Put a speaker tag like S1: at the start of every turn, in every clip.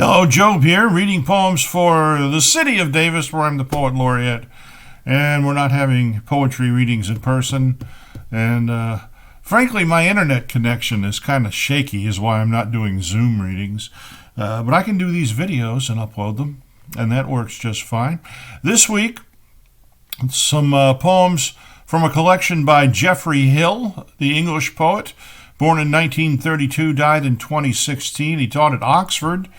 S1: Hello, Job here, reading poems for the city of Davis, where I'm the poet laureate. And we're not having poetry readings in person. And frankly, my internet connection is kind of shaky, is why I'm not doing Zoom readings. But I can do these videos and upload them, and that works just fine. This week, some poems from a collection by Geoffrey Hill, the English poet, born in 1932, died in 2016. He taught at Oxford.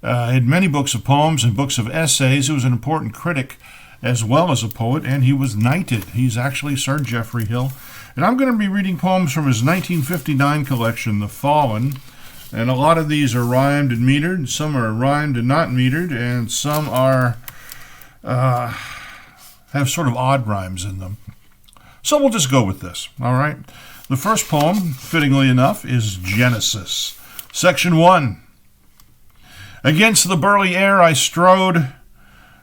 S1: Had many books of poems and books of essays. He was an important critic as well as a poet, and he was knighted. He's actually Sir Geoffrey Hill. And I'm going to be reading poems from his 1959 collection, The Fallen. And a lot of these are rhymed and metered. Some are rhymed and not metered, and some are have sort of odd rhymes in them. So we'll just go with this, all right? The first poem, fittingly enough, is Genesis. Section 1. Against the burly air I strode,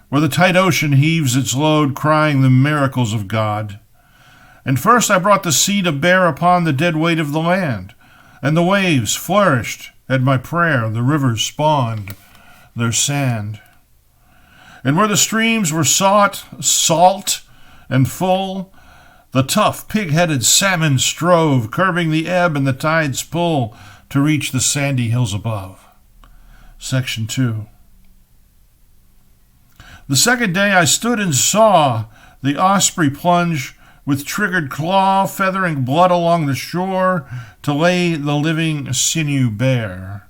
S1: where the tight ocean heaves its load, crying the miracles of God. And first I brought the sea to bear upon the dead weight of the land, and the waves flourished at my prayer, the rivers spawned their sand. And where the streams were salt and full, the tough, pig-headed salmon strove, curbing the ebb and the tide's pull, to reach the sandy hills above. Section 2. The second day I stood and saw the osprey plunge with triggered claw, feathering blood along the shore to lay the living sinew bare.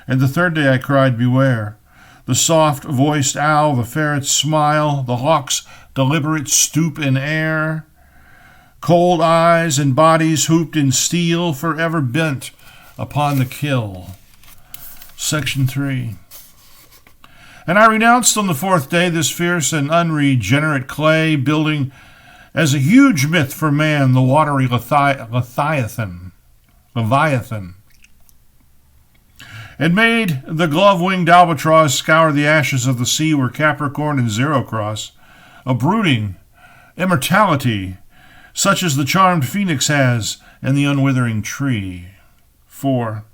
S1: And the third day I cried, beware. The soft-voiced owl, the ferret's smile, the hawk's deliberate stoop in air. Cold eyes and bodies hooped in steel, forever bent upon the kill. Section 3. And I renounced on the fourth day this fierce and unregenerate clay, building as a huge myth for man the watery Leviathan, and made the glove-winged albatross scour the ashes of the sea where Capricorn and Zero cross, a brooding immortality such as the charmed phoenix has and the unwithering tree. 4.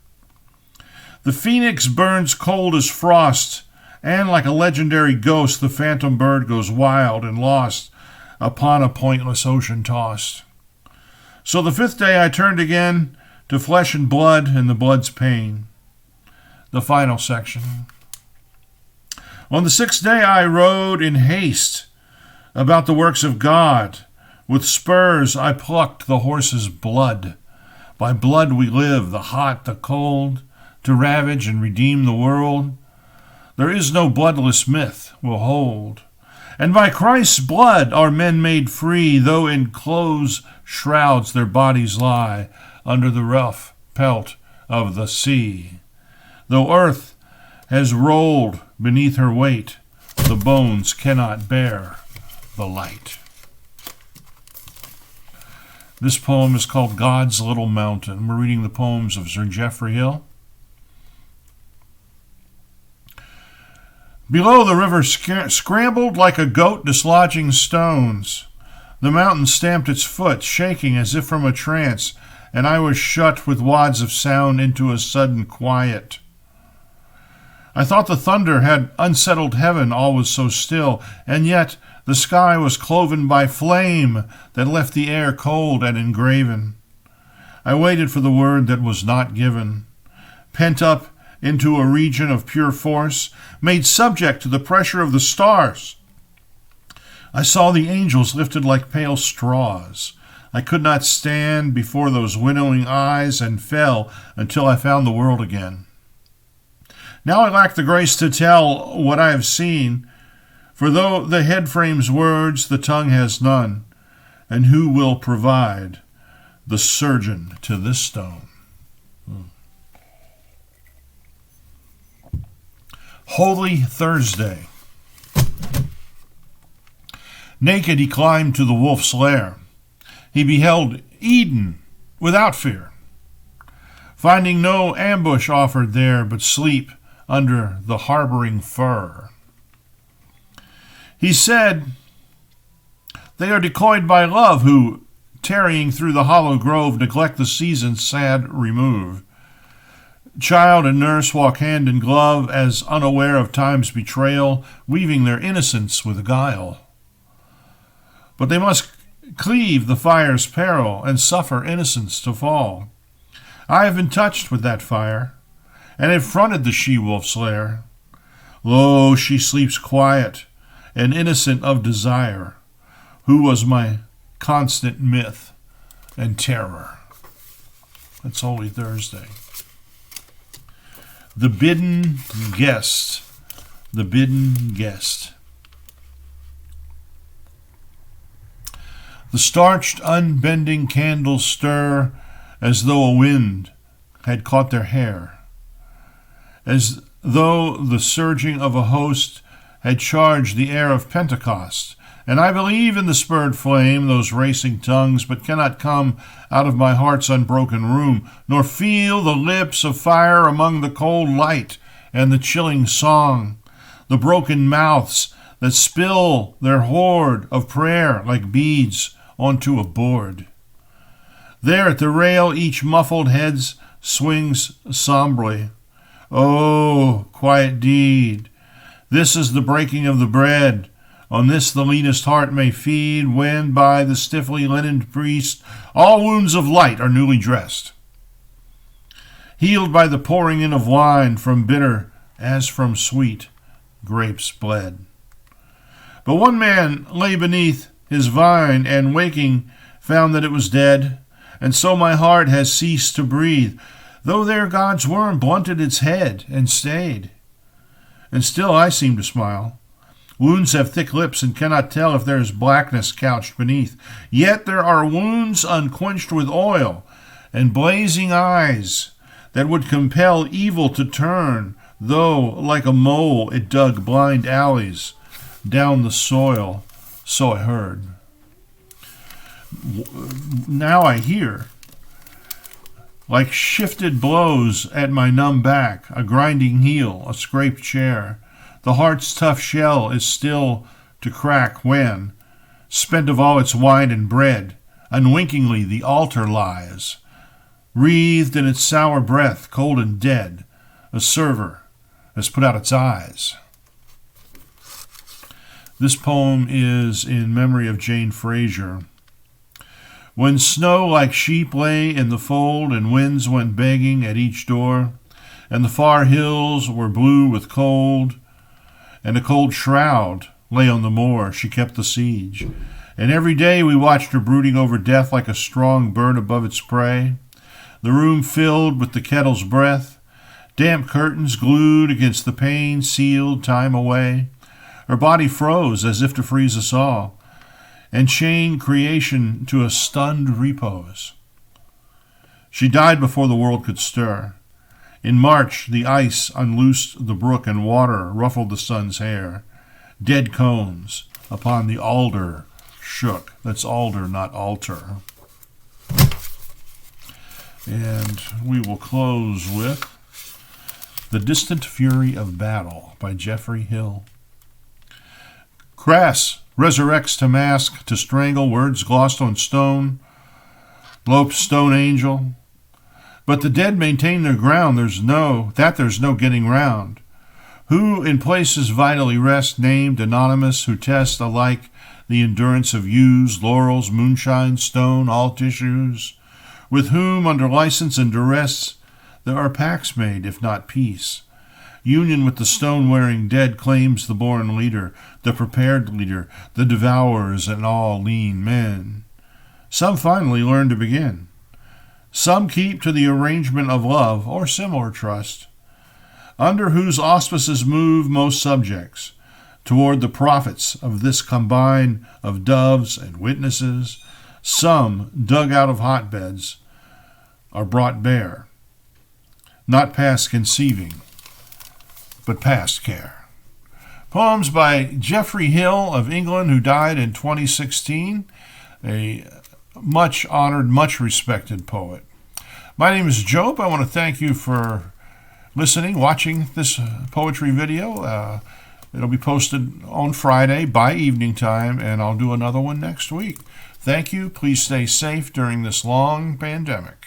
S1: The phoenix burns cold as frost, and like a legendary ghost the phantom bird goes wild and lost upon a pointless ocean tossed. So the fifth day I turned again to flesh and blood and the blood's pain. The final section. On the sixth day I rode in haste about the works of God. With spurs I plucked the horse's blood. By blood we live, the hot, the cold, to ravage and redeem the world. There is no bloodless myth will hold. And by Christ's blood are men made free, though in close shrouds their bodies lie under the rough pelt of the sea. Though earth has rolled beneath her weight, the bones cannot bear the light. This poem is called God's Little Mountain. We're reading the poems of Sir Geoffrey Hill. Below, the river scrambled like a goat dislodging stones. The mountain stamped its foot, shaking as if from a trance, and I was shut with wads of sound into a sudden quiet. I thought the thunder had unsettled heaven, all was so still, and yet the sky was cloven by flame that left the air cold and engraven. I waited for the word that was not given, pent up into a region of pure force, made subject to the pressure of the stars. I saw the angels lifted like pale straws. I could not stand before those winnowing eyes and fell until I found the world again. Now I lack the grace to tell what I have seen, for though the head frames words, the tongue has none, and who will provide the surgeon to this stone? Holy Thursday. Naked he climbed to the wolf's lair. He beheld Eden without fear, finding no ambush offered there but sleep under the harboring fir. He said, they are decoyed by love who, tarrying through the hollow grove, neglect the season's sad remove. Child and nurse walk hand in glove, as unaware of time's betrayal, weaving their innocence with guile. But they must cleave the fire's peril and suffer innocence to fall. I have been touched with that fire, and have fronted the she-wolf's lair. Lo, she sleeps quiet and innocent of desire, who was my constant myth and terror. That's Holy Thursday. The Bidden Guest. The Bidden Guest. The starched, unbending candles stir as though a wind had caught their hair, as though the surging of a host had charged the air of Pentecost. And I believe in the spurred flame, those racing tongues, but cannot come out of my heart's unbroken room, nor feel the lips of fire among the cold light and the chilling song, the broken mouths that spill their hoard of prayer like beads onto a board. There at the rail each muffled head swings somberly. Oh, quiet deed, this is the breaking of the bread. On this the leanest heart may feed, when by the stiffly linened priest all wounds of light are newly dressed, healed by the pouring in of wine from bitter as from sweet grapes bled. But one man lay beneath his vine, and waking found that it was dead, and so my heart has ceased to breathe, though there God's worm blunted its head and stayed. And still I seem to smile. Wounds have thick lips and cannot tell if there is blackness couched beneath. Yet there are wounds unquenched with oil, and blazing eyes that would compel evil to turn, though like a mole it dug blind alleys down the soil. So I heard. Now I hear, like shifted blows at my numb back, a grinding heel, a scraped chair. The heart's tough shell is still to crack when, spent of all its wine and bread, unwinkingly the altar lies, wreathed in its sour breath, cold and dead. A server has put out its eyes. This poem is in memory of Jane Fraser. When snow like sheep lay in the fold, and winds went begging at each door, and the far hills were blue with cold, and a cold shroud lay on the moor, she kept the siege. And every day we watched her brooding over death like a strong bird above its prey. The room filled with the kettle's breath, damp curtains glued against the pane sealed time away. Her body froze as if to freeze us all, and chained creation to a stunned repose. She died before the world could stir. In March the ice unloosed the brook, and water ruffled the sun's hair. Dead cones upon the alder shook. That's alder, not altar. And we will close with The Distant Fury of Battle by Geoffrey Hill. Crass resurrects to mask, to strangle words glossed on stone, loped stone angel. But the dead maintain their ground, there's no getting round. Who in places vitally rest, named anonymous, who test alike the endurance of yews, laurels, moonshine, stone, all tissues, with whom under license and duress there are pacts made, if not peace. Union with the stone-wearing dead claims the born leader, the prepared leader, the devourers and all lean men. Some finally learn to begin. Some keep to the arrangement of love or similar trust, under whose auspices move most subjects, toward the prophets of this combine of doves and witnesses. Some, dug out of hotbeds, are brought bare, not past conceiving, but past care. Poems by Geoffrey Hill of England, who died in 2016, a much honored, much respected poet. My name is Jobe. I want to thank you for listening, watching this poetry video. It'll be posted on Friday by evening time, and I'll do another one next week. Thank you. Please stay safe during this long pandemic.